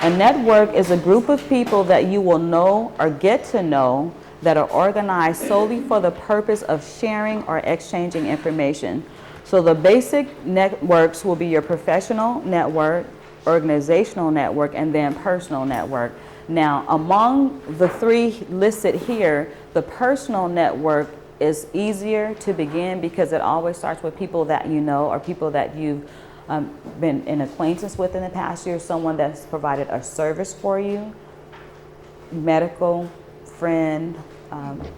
A network is a group of people that you will know or get to know that are organized solely for the purpose of sharing or exchanging information. So the basic networks will be your professional network, organizational network, and then personal network. Now, among the three listed here, the personal network is easier to begin because it always starts with people that you know or people that you've been in acquaintance with in the past year, someone that's provided a service for you, medical, friend,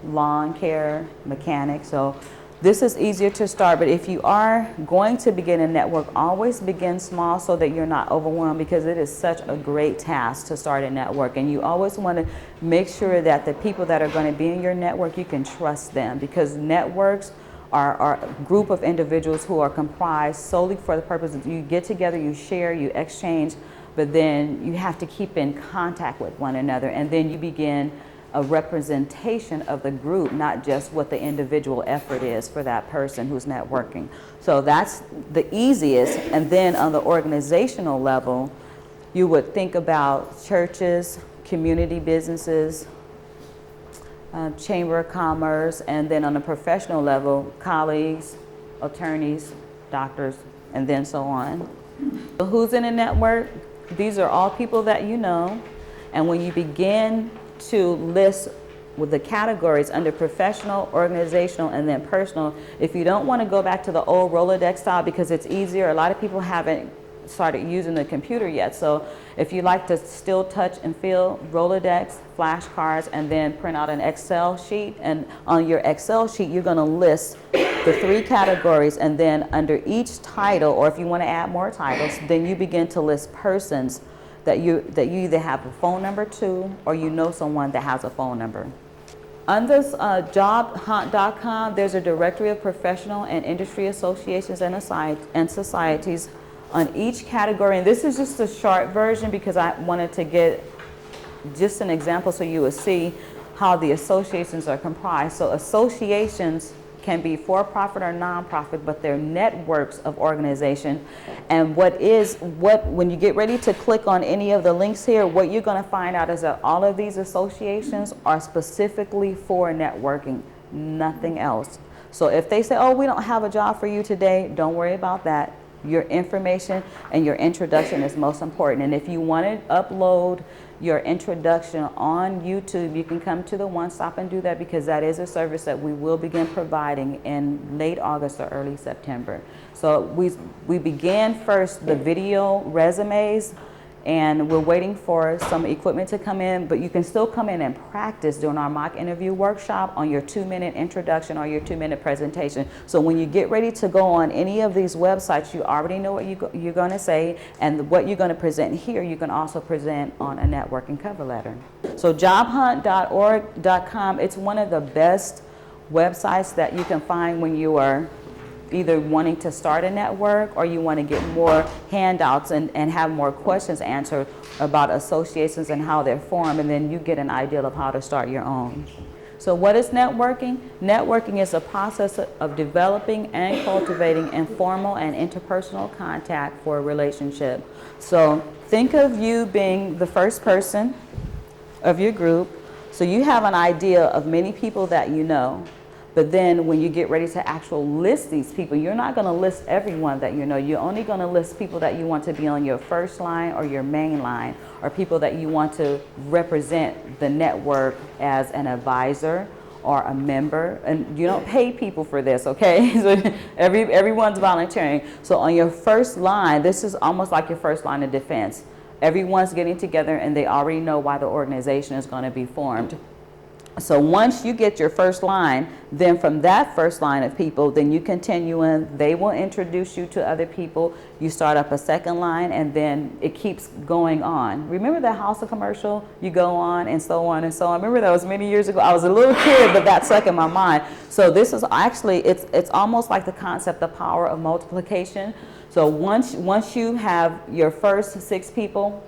lawn care, mechanic. So this is easier to start, but if you are going to begin a network, always begin small so that you're not overwhelmed, because it is such a great task to start a network. And you always want to make sure that the people that are going to be in your network, you can trust them, because networks are a group of individuals who are comprised solely for the purpose of you get together, you share, you exchange, but then you have to keep in contact with one another, and then you begin a representation of the group, not just what the individual effort is for that person who's networking. So that's the easiest. And then on the organizational level, you would think about churches, community businesses, Chamber of Commerce, and then on the professional level, colleagues, attorneys, doctors, and then so on. So who's in a network? These are all people that you know, and when you begin to list with the categories under professional, organizational, and then personal, if you don't want to go back to the old Rolodex style because it's easier, a lot of people haven't started using the computer yet. So if you like to still touch and feel, Rolodex, flashcards, and then print out an Excel sheet, and on your Excel sheet you're going to list the three categories, and then under each title, or if you want to add more titles, then you begin to list persons that you either have a phone number to, or you know someone that has a phone number. On this jobhunt.com, there's a directory of professional and industry associations and societies on each category. And this is just a short version because I wanted to get just an example so you would see how the associations are comprised. So associations can be for-profit or non-profit, but they're networks of organization. And when you get ready to click on any of the links here, what you're going to find out is that all of these associations are specifically for networking, nothing else. So if they say, oh, we don't have a job for you today, don't worry about that. Your information and your introduction is most important. And if you want to upload your introduction on YouTube, you can come to the One Stop and do that, because that is a service that we will begin providing in late August or early September. So we began first the video resumes, and we're waiting for some equipment to come in, but you can still come in and practice during our mock interview workshop on your 2-minute introduction or your 2-minute presentation. So when you get ready to go on any of these websites, you already know what you're going to say, and what you're going to present here, you can also present on a networking cover letter. So jobhunt.org.com, it's one of the best websites that you can find when you are either wanting to start a network or you want to get more handouts and have more questions answered about associations and how they're formed, and then you get an idea of how to start your own. So what is networking? Networking is a process of developing and cultivating informal and interpersonal contact for a relationship. So think of you being the first person of your group. So you have an idea of many people that you know. But then when you get ready to actually list these people, you're not going to list everyone that you know. You're only going to list people that you want to be on your first line or your main line, or people that you want to represent the network as an advisor or a member. And you don't pay people for this, okay? So everyone's volunteering. So on your first line, this is almost like your first line of defense. Everyone's getting together and they already know why the organization is going to be formed. So once you get your first line, then from that first line of people, then you continue in, they will introduce you to other people, you start up a second line, and then it keeps going on. Remember the House of Commercial? You go on and so on and so on. Remember that was many years ago. I was a little kid, but that stuck in my mind. So this is actually, it's almost like the concept, the power of multiplication. So once you have your first 6 people,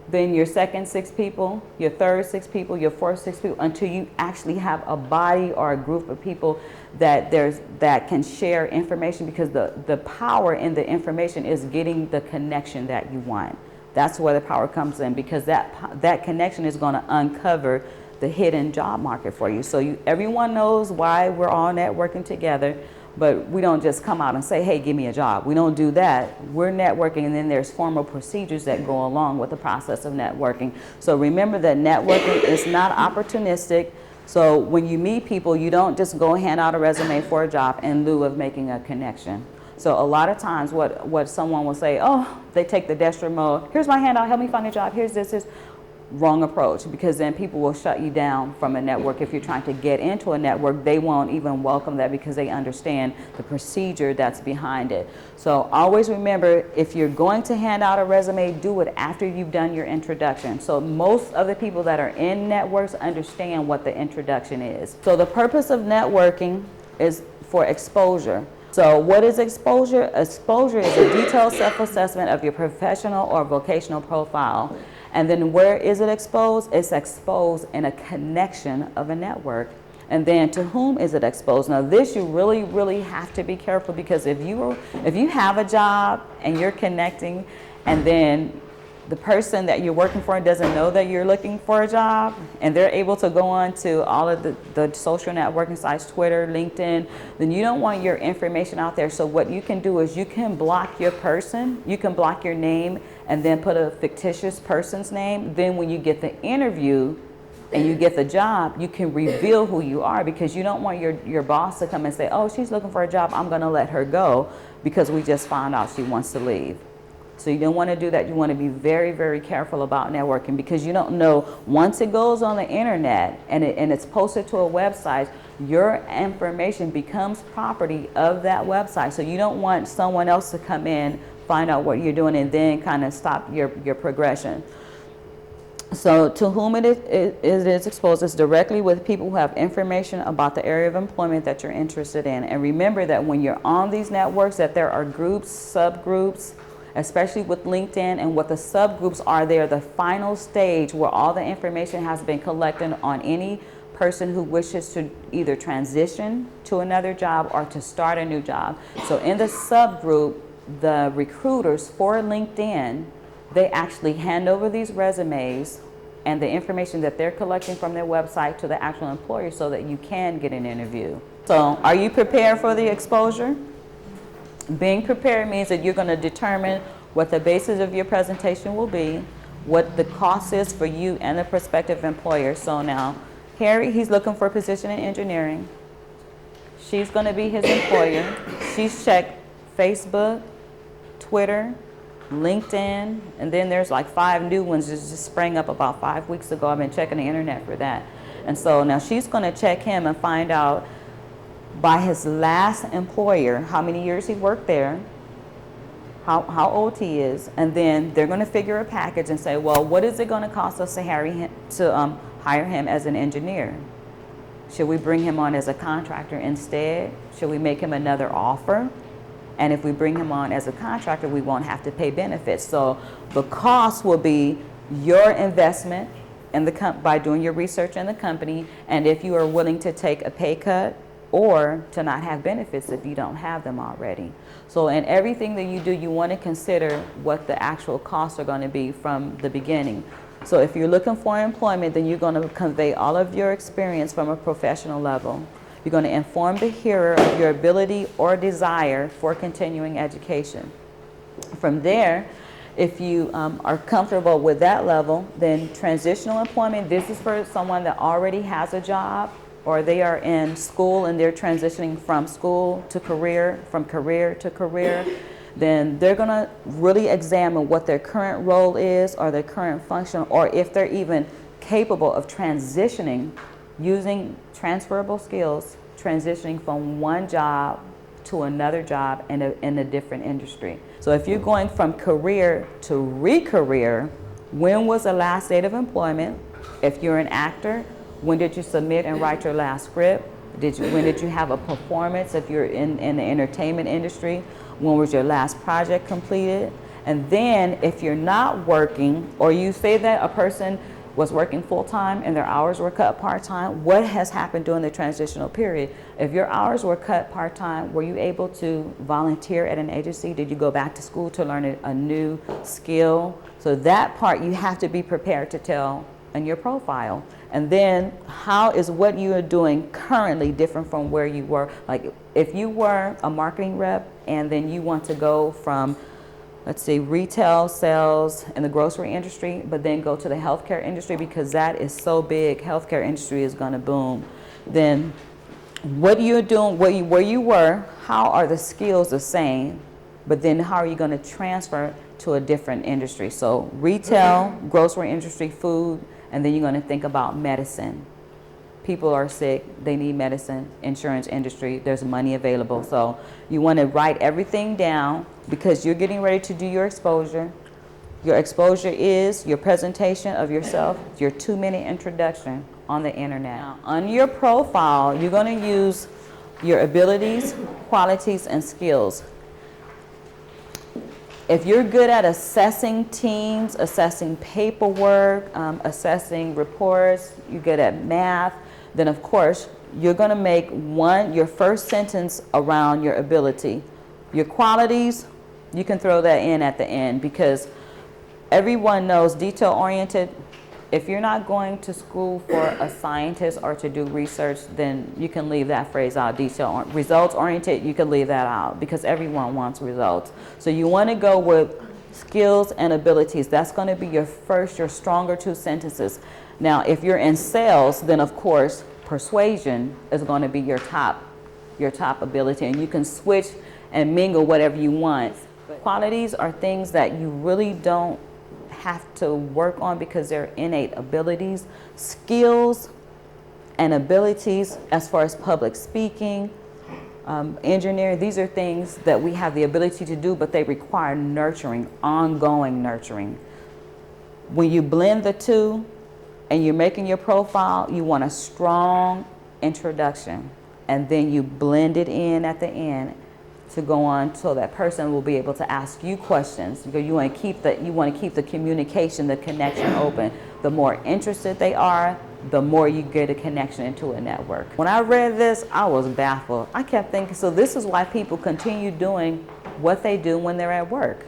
then your second 6 people, your third 6 people, your fourth 6 people, until you actually have a body or a group of people that can share information, because the power in the information is getting the connection that you want. That's where the power comes in, because that connection is going to uncover the hidden job market for you. So everyone knows why we're all networking together, but we don't just come out and say, hey, give me a job. We don't do that. We're networking, and then there's formal procedures that go along with the process of networking. So remember that networking is not opportunistic. So when you meet people, you don't just go hand out a resume for a job in lieu of making a connection. So a lot of times what someone will say, oh, they take the desperate mode, here's my handout, help me find a job, here's this. Wrong approach, because then people will shut you down from a network. If you're trying to get into a network, they won't even welcome that, because they understand the procedure that's behind it. So always remember, if you're going to hand out a resume, do it after you've done your introduction. So most of the people that are in networks understand what the introduction is. So the purpose of networking is for exposure. So what is exposure? Exposure is a detailed self-assessment of your professional or vocational profile. And then where is it exposed? It's exposed in a connection of a network. And then to whom is it exposed? Now this you really, really have to be careful, because if you have a job and you're connecting, and then the person that you're working for doesn't know that you're looking for a job, and they're able to go on to all of the social networking sites, Twitter, LinkedIn, then you don't want your information out there. So what you can do is you can block your person, you can block your name, and then put a fictitious person's name. Then when you get the interview and you get the job, you can reveal who you are, because you don't want your boss to come and say, oh, she's looking for a job, I'm gonna let her go because we just found out she wants to leave. So you don't want to do that. You want to be very, very careful about networking, because you don't know, once it goes on the internet and it's posted to a website, your information becomes property of that website. So you don't want someone else to come in, find out what you're doing, and then kind of stop your progression. So to whom it is exposed is directly with people who have information about the area of employment that you're interested in. And remember that when you're on these networks, that there are groups, subgroups, especially with LinkedIn, and what the subgroups are, they're the final stage where all the information has been collected on any person who wishes to either transition to another job or to start a new job. So in the subgroup, the recruiters for LinkedIn, they actually hand over these resumes and the information that they're collecting from their website to the actual employer, so that you can get an interview. So are you prepared for the exposure? Being prepared means that you're going to determine what the basis of your presentation will be, what the cost is for you and the prospective employer. So now, Harry, he's looking for a position in engineering. She's going to be his employer. She's checked Facebook, Twitter, LinkedIn, and then there's like 5 new ones that just sprang up about 5 weeks ago. I've been checking the internet for that. And so now she's going to check him and find out by his last employer how many years he worked there, how old he is, and then they're going to figure a package and say, well, what is it going to cost us to hire him as an engineer? Should we bring him on as a contractor instead? Should we make him another offer? And if we bring him on as a contractor, we won't have to pay benefits. So the cost will be your investment in by doing your research in the company, and if you are willing to take a pay cut or to not have benefits if you don't have them already. So in everything that you do, you want to consider what the actual costs are going to be from the beginning. So if you're looking for employment, then you're going to convey all of your experience from a professional level. You're going to inform the hearer of your ability or desire for continuing education. From there, if you are comfortable with that level, then transitional employment, this is for someone that already has a job, or they are in school and they're transitioning from school to career, from career to career. Then they're going to really examine what their current role is, or their current function, or if they're even capable of transitioning using transferable skills, transitioning from one job to another job in a different industry. So if you're going from career to re-career, when was the last date of employment? If you're an actor, when did you submit and write your last script? When did you have a performance? If you're in the entertainment industry, when was your last project completed? And then if you're not working, or you say that a person was working full-time and their hours were cut part-time, what has happened during the transitional period? If your hours were cut part-time, were you able to volunteer at an agency? Did you go back to school to learn a new skill? So that part you have to be prepared to tell in your profile. And then how is what you are doing currently different from where you were? Like if you were a marketing rep and then you want to go from, let's see, retail sales in the grocery industry, but then go to the healthcare industry because that is so big, healthcare industry is gonna boom. Then what you're doing, where you were, how are the skills the same, but then how are you gonna transfer to a different industry? So retail, grocery industry, food, and then you're gonna think about medicine. People are sick, they need medicine, insurance industry, there's money available. So you wanna write everything down because you're getting ready to do your exposure. Your exposure is your presentation of yourself, your 2-minute introduction on the internet. Now, on your profile, you're gonna use your abilities, qualities, and skills. If you're good at assessing teams, assessing paperwork, assessing reports, you're good at math, then of course, you're gonna make your first sentence around your ability. Your qualities, you can throw that in at the end because everyone knows detail-oriented. If you're not going to school for a scientist or to do research, then you can leave that phrase out. Results-oriented, you can leave that out because everyone wants results. So you want to go with skills and abilities. That's going to be your stronger 2 sentences. Now, if you're in sales, then of course, persuasion is going to be your top ability, and you can switch and mingle whatever you want. Qualities are things that you really don't have to work on because they're innate abilities. Skills and abilities as far as public speaking, engineering, these are things that we have the ability to do, but they require nurturing, ongoing nurturing. When you blend the two and you're making your profile, you want a strong introduction, and then you blend it in at the end to go on so that person will be able to ask you questions because you want to keep the communication, the connection open. The more interested they are, the more you get a connection into a network. When I read this, I was baffled. I kept thinking, so this is why people continue doing what they do when they're at work,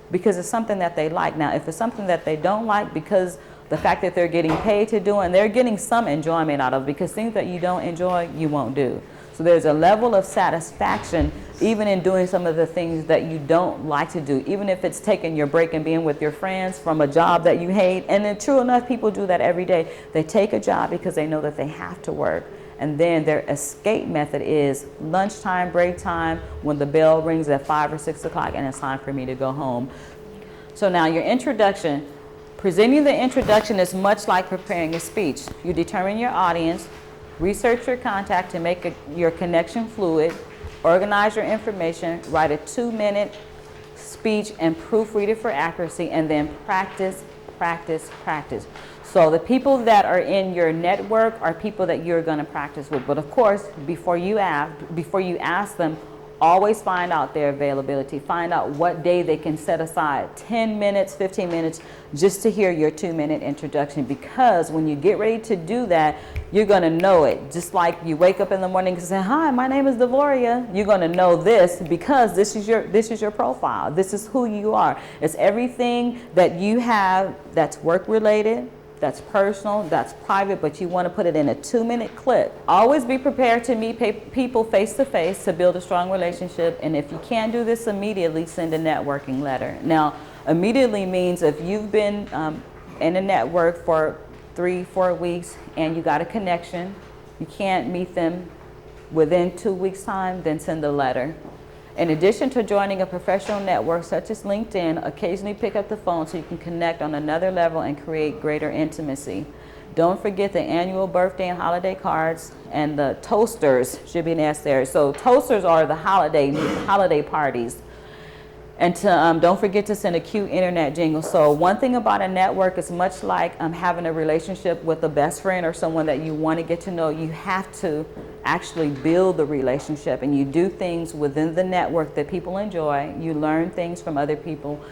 because it's something that they like. Now, if it's something that they don't like, because the fact that they're getting paid to do, and they're getting some enjoyment out of it, because things that you don't enjoy, you won't do. So there's a level of satisfaction even in doing some of the things that you don't like to do, even if it's taking your break and being with your friends from a job that you hate. And then true enough, people do that every day. They take a job because they know that they have to work. And then their escape method is lunchtime, break time, when the bell rings at 5 or 6 o'clock and it's time for me to go home. So now your introduction. Presenting the introduction is much like preparing a speech. You determine your audience, research your contact to make your connection fluid, organize your information, write a 2-minute speech and proofread it for accuracy, and then practice, practice, practice. So the people that are in your network are people that you're going to practice with. But of course, before you ask them, always find out their availability. Find out what day they can set aside 10 minutes, 15 minutes, just to hear your 2-minute introduction. Because when you get ready to do that, you're going to know it. Just like you wake up in the morning and say, "Hi, my name is Deloria." You're going to know this because this is your profile. This is who you are. It's everything that you have that's work related, that's personal, that's private, but you want to put it in a 2-minute clip. Always be prepared to meet people face to face to build a strong relationship. And if you can't do this immediately, send a networking letter. Now, immediately means if you've been in a network for 3-4 weeks and you got a connection, you can't meet them within 2 weeks' time, then send a letter. In addition to joining a professional network such as LinkedIn, occasionally pick up the phone so you can connect on another level and create greater intimacy. Don't forget the annual birthday and holiday cards, and the toasters should be necessary. So toasters are the holiday parties. And don't forget to send a cute internet jingle. So one thing about a network is much like having a relationship with a best friend or someone that you want to get to know. You have to actually build the relationship, and you do things within the network that people enjoy. You learn things from other people.